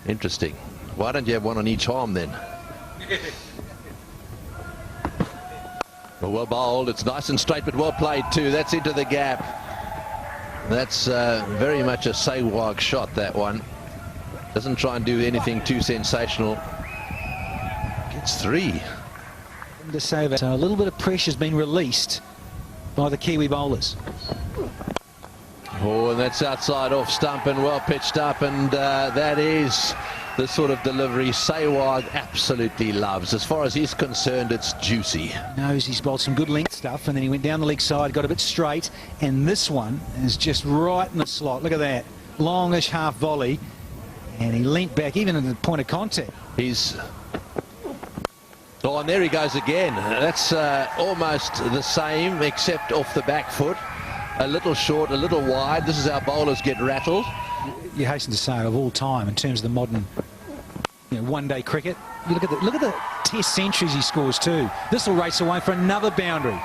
Interesting. Why don't you have one on each arm then? Well bowled. It's nice and straight, but well played too. That's into the gap. That's very much a Sehwag shot, that one. Doesn't try and do anything too sensational. Gets 3. To say that a little bit of pressure has been released by the Kiwi bowlers. Oh, and that's outside off stump and well pitched up, and that is the sort of delivery Sehwag absolutely loves. As far as he's concerned, it's juicy. Knows he's bowled some good length stuff, and then he went down the leg side, got a bit straight, and this one is just right in the slot. Look at that. Longish half volley, and he leant back even at the point of contact. He's... Oh, and there he goes again. That's almost the same, except off the back foot. A little short, a little wide. This is how bowlers get rattled. You hasten to say of all time in terms of the modern, one-day cricket. You look at the Test centuries he scores too. This will race away for another boundary.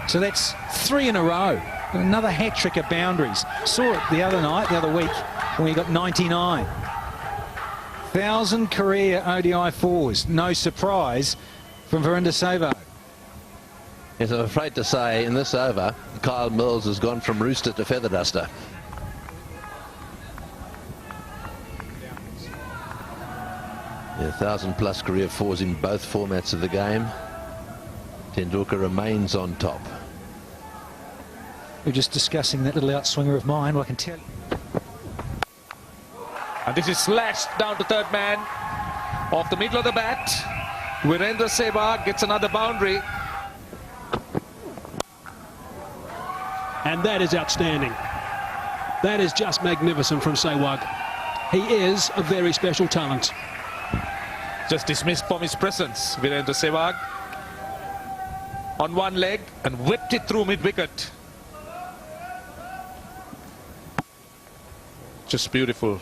So that's 3 in a row. Another hat trick of boundaries. Saw it the other week when he got 99. 1,000 career ODI fours. No surprise from Sehwag. Yes, I'm afraid to say in this over, Kyle Mills has gone from rooster to feather duster. Yeah, 1,000+ career fours in both formats of the game. Tendulkar remains on top. We're just discussing that little outswinger of mine, well, I can tell you. And this is slashed down to third man. Off the middle of the bat. Sehwag gets another boundary. And that is outstanding. That is just magnificent from Sehwag. He is a very special talent. Just dismissed from his presence, Sehwag. On one leg and whipped it through mid-wicket. Just beautiful.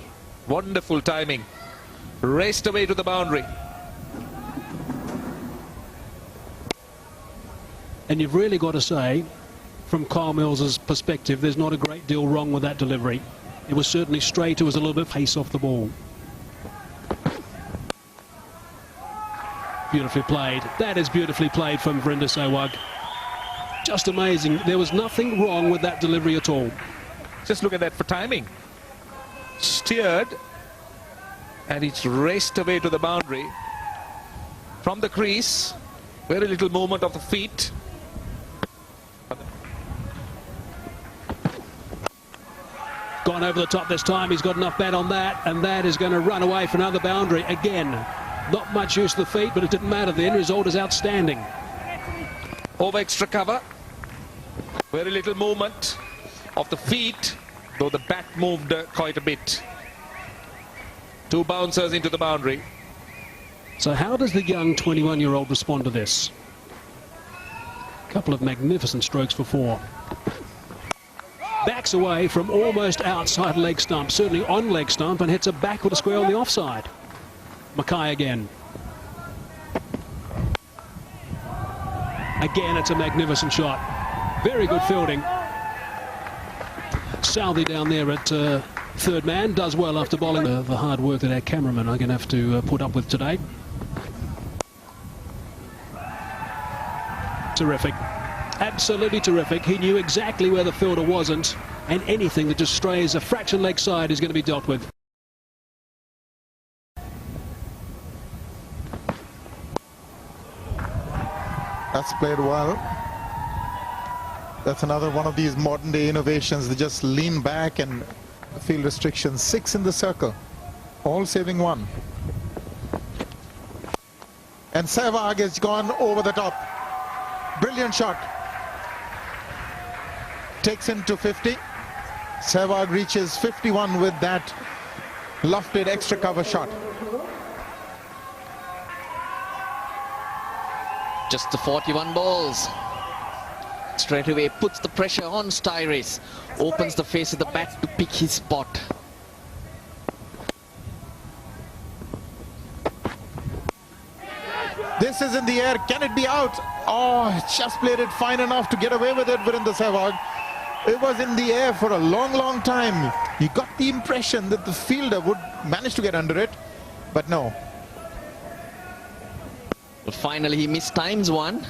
Wonderful timing. Raced away to the boundary. And you've really got to say, from Kyle Mills's perspective, there's not a great deal wrong with that delivery. It was certainly straight. It was a little bit pace off the ball. Beautifully played. That is beautifully played from Sehwag. Just amazing. There was nothing wrong with that delivery at all. Just look at that for timing. Steered, and it's raced away to the boundary. From the crease, very little movement of the feet. Gone over the top this time. He's got enough bat on that, and that is going to run away for another boundary again. Not much use of the feet, but it didn't matter. The end result is outstanding. Over extra cover. Very little movement of the feet, though the bat moved quite a bit. 2 bouncers into the boundary. So how does the young 21-year-old respond to this? A couple of magnificent strokes for 4. Backs away from almost outside leg stump, certainly on leg stump, and hits a back with a square on the offside. Mackay again. Again, it's a magnificent shot. Very good fielding. Southey down there at third man does well after bowling. The hard work that our cameramen are going to have to put up with today. Terrific. Absolutely terrific. He knew exactly where the fielder wasn't, and anything that just strays a fraction leg side is going to be dealt with. That's played well. That's another one of these modern day innovations. They just lean back and field restrictions. 6 in the circle, all saving 1. And Sehwag has gone over the top. Brilliant shot. Takes him to 50. Sehwag reaches 51 with that lofted extra cover shot. Just the 41 balls. Straight away puts the pressure on Styris. Opens the face of the bat to pick his spot. This is in the air. Can it be out? Oh, just played it fine enough to get away with it within the Sehwag. It was in the air for a long, long time. You got the impression that the fielder would manage to get under it. But no. Well, finally, he mistimes one.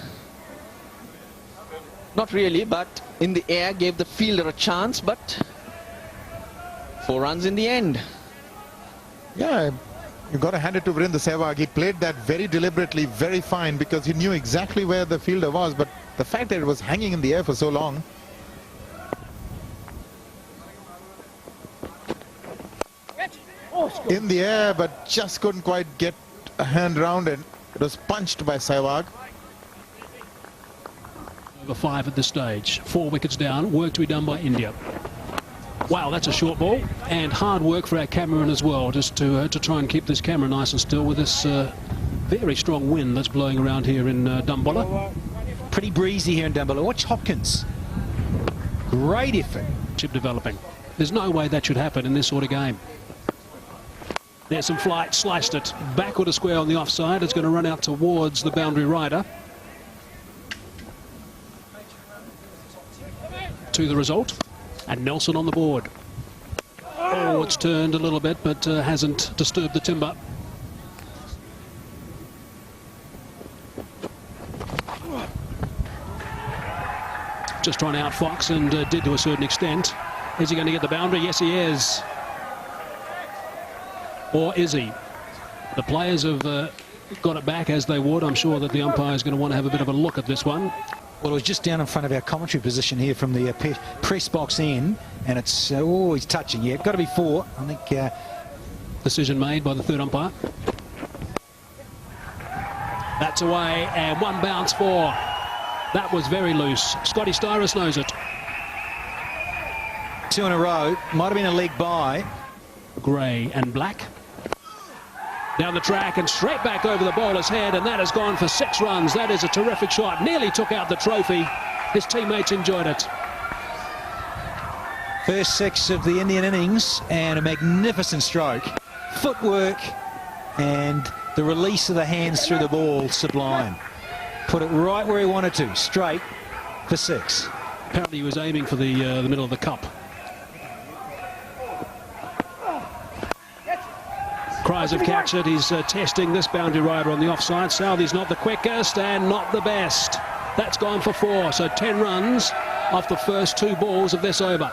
Not really, but in the air gave the fielder a chance, but 4 runs in the end. Yeah, you got to hand it to Virendra Sehwag. He played that very deliberately, very fine, because he knew exactly where the fielder was. But the fact that it was hanging in the air for so long. In the air, but just couldn't quite get a hand round it. It was punched by Sehwag. Over 5 at this stage. 4 wickets down. Work to be done by India. Wow, that's a short ball, and hard work for our cameraman as well, just to try and keep this camera nice and still with this very strong wind that's blowing around here in Dambola. Pretty breezy here in Dambola. Watch Hopkins. Great effort. Chip developing. There's no way that should happen in this sort of game. There's some flight, sliced it backward a square on the offside. It's going to run out towards the boundary rider. To the result. And Nelson on the board. Oh, it's turned a little bit, but hasn't disturbed the timber. Just trying to outfox, and did to a certain extent. Is he going to get the boundary? Yes, he is. Or is he? The players have got it back as they would. I'm sure that the umpire is going to want to have a bit of a look at this one. Well, it was just down in front of our commentary position here from the press box in, and it's always touching. Yeah, got to be 4. I think. Decision made by the third umpire. That's away, and 1 bounce for. That was very loose. Scotty Styris knows it. 2 in a row. Might have been a leg by. Grey and black. Down the track and straight back over the bowler's head, and that has gone for 6 runs. That is a terrific shot. Nearly took out the trophy. His teammates enjoyed it. First 6 of the Indian innings, and a magnificent stroke. Footwork and the release of the hands through the ball, sublime. Put it right where he wanted to, straight for 6. Apparently he was aiming for the middle of the cup. Cries of catch it. He's testing this boundary rider on the offside. Southey's not the quickest and not the best. That's gone for 4. So 10 runs off the first 2 balls of this over.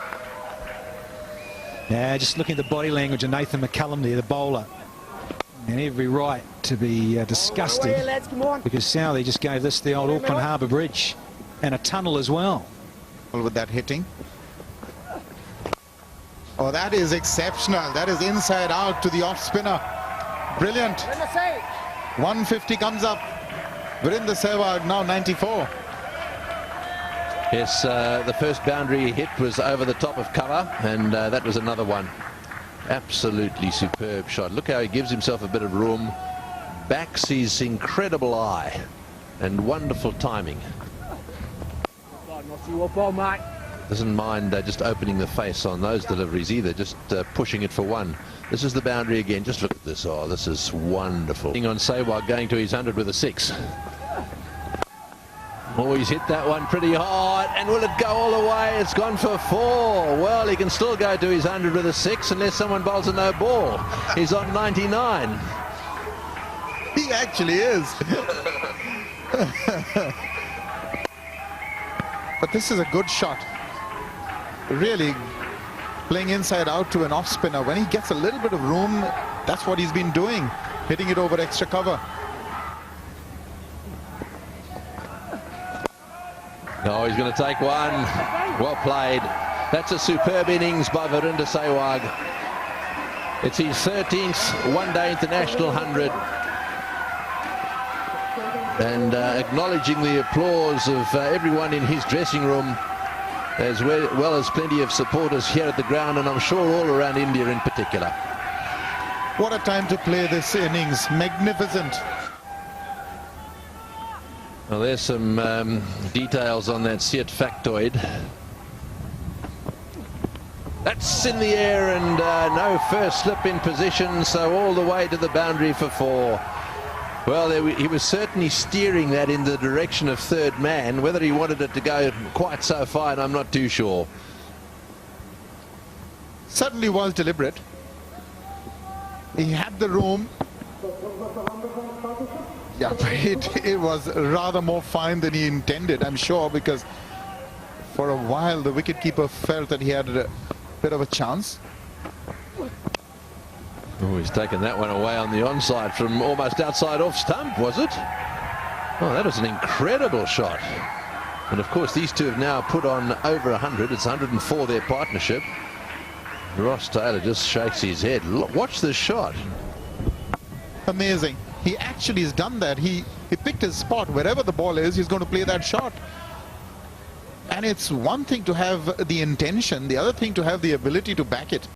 Yeah, just looking at the body language of Nathan McCullum there, the bowler. And every right to be disgusted, because Southey just gave this the old Auckland Harbour Bridge and a tunnel as well. With that hitting. Oh, that is exceptional. That is inside out to the off spinner. Brilliant. 150 comes up. Virendra Sehwag now 94. Yes, the first boundary hit was over the top of cover, and that was another one. Absolutely superb shot. Look how he gives himself a bit of room, backs his incredible eye, and wonderful timing. Doesn't mind just opening the face on those deliveries either, just pushing it for 1. This is the boundary again. Just look at this. Oh, this is wonderful. On Sehwag going to his 100 with a 6. Oh, he's hit that one pretty hard, and will it go all the way? It's gone for 4. Well, he can still go to his 100 with a 6 unless someone bowls a no ball. He's on 99. He actually is. But this is a good shot. Really playing inside out to an off spinner. When he gets a little bit of room, that's what he's been doing, hitting it over extra cover. Oh, he's going to take 1. Well played. That's a superb innings by Virendra Sehwag. It's his 13th one-day international 100. And acknowledging the applause of everyone in his dressing room, as well as plenty of supporters here at the ground, and I'm sure all around India in particular. What a time to play this innings. Magnificent. Well, there's some details on that Seat factoid. That's in the air, and no first slip in position, so all the way to the boundary for 4. Well, he was certainly steering that in the direction of third man. Whether he wanted it to go quite so far, I'm not too sure. Certainly was deliberate. He had the room, Yeah, it was rather more fine than he intended, I'm sure, because for a while the wicketkeeper felt that he had a bit of a chance. Oh, he's taken that one away on the onside from almost outside off stump, was it? Oh, that was an incredible shot. And of course, these two have now put on over 100. It's 104, their partnership. Ross Taylor just shakes his head. Look, watch this shot. Amazing. He actually has done that. He picked his spot. Wherever the ball is, he's going to play that shot. And it's one thing to have the intention, the other thing to have the ability to back it.